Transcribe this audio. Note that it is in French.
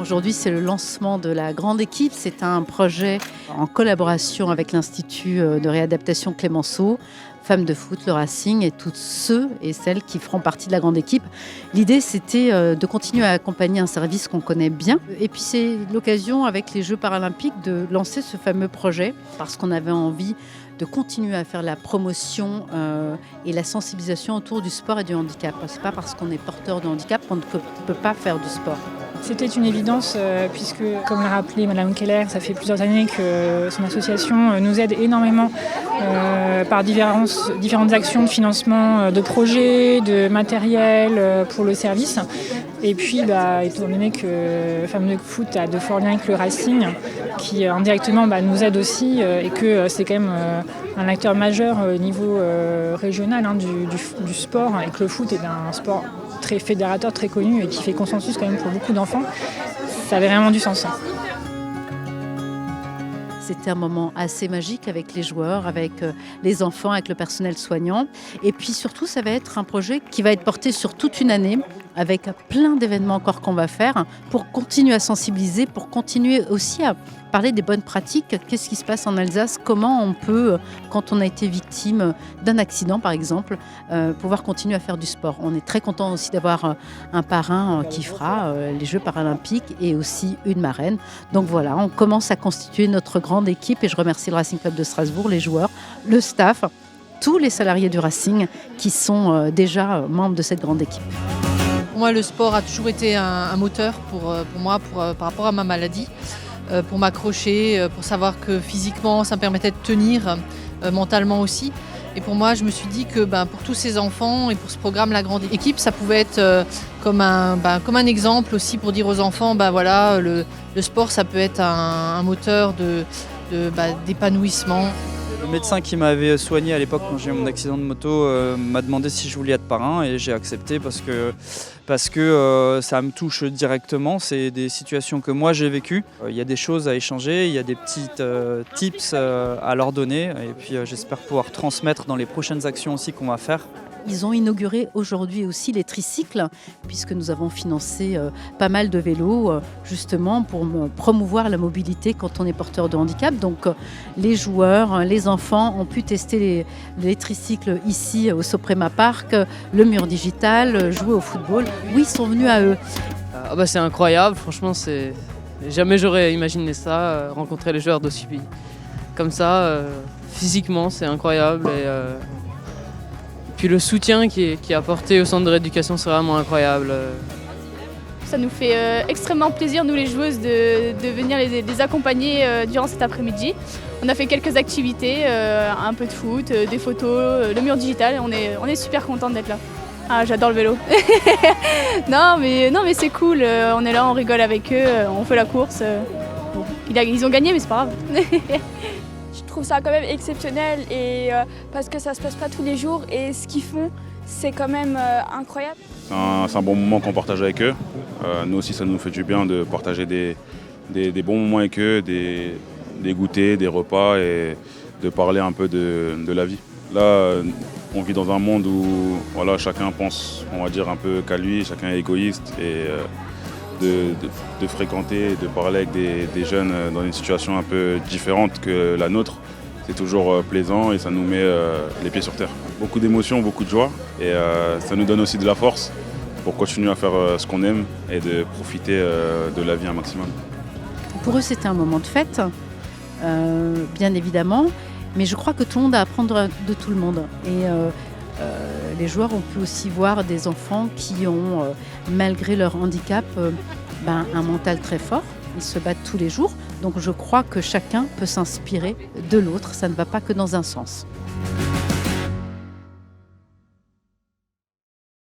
Aujourd'hui, c'est le lancement de la grande équipe. C'est un projet en collaboration avec l'Institut de réadaptation Clémenceau, Femmes de foot, le Racing et tous ceux et celles qui feront partie de la grande équipe. L'idée, c'était de continuer à accompagner un service qu'on connaît bien. Et puis, c'est l'occasion, avec les Jeux paralympiques, de lancer ce fameux projet parce qu'on avait envie de continuer à faire la promotion et la sensibilisation autour du sport et du handicap. Ce n'est pas parce qu'on est porteur de handicap qu'on ne peut pas faire du sport. C'était une évidence puisque, comme l'a rappelé Madame Keller, ça fait plusieurs années que son association nous aide énormément par différentes actions de financement de projets, de matériel pour le service. Et puis, étant donné que Femmes de foot a de forts liens avec le Racing, qui indirectement nous aide aussi, et que c'est quand même un acteur majeur au niveau régional du sport, et que le foot est un sport très fédérateur, très connu et qui fait consensus quand même pour beaucoup d'enfants, ça avait vraiment du sens. C'était un moment assez magique avec les joueurs, avec les enfants, avec le personnel soignant. Et puis surtout, ça va être un projet qui va être porté sur toute une année, avec plein d'événements encore qu'on va faire, pour continuer à sensibiliser, pour continuer aussi à parler des bonnes pratiques. Qu'est-ce qui se passe en Alsace? Comment on peut, quand on a été victime d'un accident par exemple, pouvoir continuer à faire du sport? On est très content aussi d'avoir un parrain qui fera les Jeux paralympiques et aussi une marraine. Donc voilà, on commence à constituer notre grande équipe et je remercie le Racing Club de Strasbourg, les joueurs, le staff, tous les salariés du Racing qui sont déjà membres de cette grande équipe. Pour moi, le sport a toujours été un moteur pour moi par rapport à ma maladie. Pour m'accrocher, pour savoir que physiquement ça me permettait de tenir, mentalement aussi. Et pour moi, je me suis dit que pour tous ces enfants et pour ce programme La Grande Équipe, ça pouvait être comme un exemple aussi pour dire aux enfants, le sport ça peut être un moteur d'épanouissement. Le médecin qui m'avait soigné à l'époque quand j'ai eu mon accident de moto m'a demandé si je voulais être parrain et j'ai accepté parce que ça me touche directement. C'est des situations que moi j'ai vécues. Il y a des choses à échanger, il y a des petites tips à leur donner et puis j'espère pouvoir transmettre dans les prochaines actions aussi qu'on va faire. Ils ont inauguré aujourd'hui aussi les tricycles, puisque nous avons financé pas mal de vélos, justement pour promouvoir la mobilité quand on est porteur de handicap. Donc les joueurs, les enfants ont pu tester les tricycles ici au Soprema Park, le mur digital, jouer au football. Oui, ils sont venus à eux. C'est incroyable, franchement, jamais j'aurais imaginé ça, rencontrer les joueurs d'aussi comme ça, physiquement c'est incroyable. Puis le soutien qui est apporté au centre de rééducation, c'est vraiment incroyable. Ça nous fait extrêmement plaisir, nous les joueuses, de venir les accompagner durant cet après-midi. On a fait quelques activités, un peu de foot, des photos, le mur digital, on est super contents d'être là. Ah, j'adore le vélo. non mais c'est cool, on est là, on rigole avec eux, on fait la course. Bon, ils ont gagné mais c'est pas grave. Je trouve ça quand même exceptionnel et parce que ça se passe pas tous les jours et ce qu'ils font, c'est quand même incroyable. C'est un bon moment qu'on partage avec eux. Nous aussi, ça nous fait du bien de partager des bons moments avec eux, des goûters, des repas et de parler un peu de la vie. Là, on vit dans un monde où chacun pense, on va dire, un peu qu'à lui, chacun est égoïste et de fréquenter, de parler avec des jeunes dans une situation un peu différente que la nôtre, c'est toujours plaisant et ça nous met les pieds sur terre. Beaucoup d'émotions, beaucoup de joie et ça nous donne aussi de la force pour continuer à faire ce qu'on aime et de profiter de la vie un maximum. Pour eux, c'était un moment de fête, bien évidemment, mais je crois que tout le monde a à apprendre de tout le monde. Et les joueurs ont pu aussi voir des enfants qui ont, malgré leur handicap, un mental très fort. Ils se battent tous les jours. Donc je crois que chacun peut s'inspirer de l'autre. Ça ne va pas que dans un sens.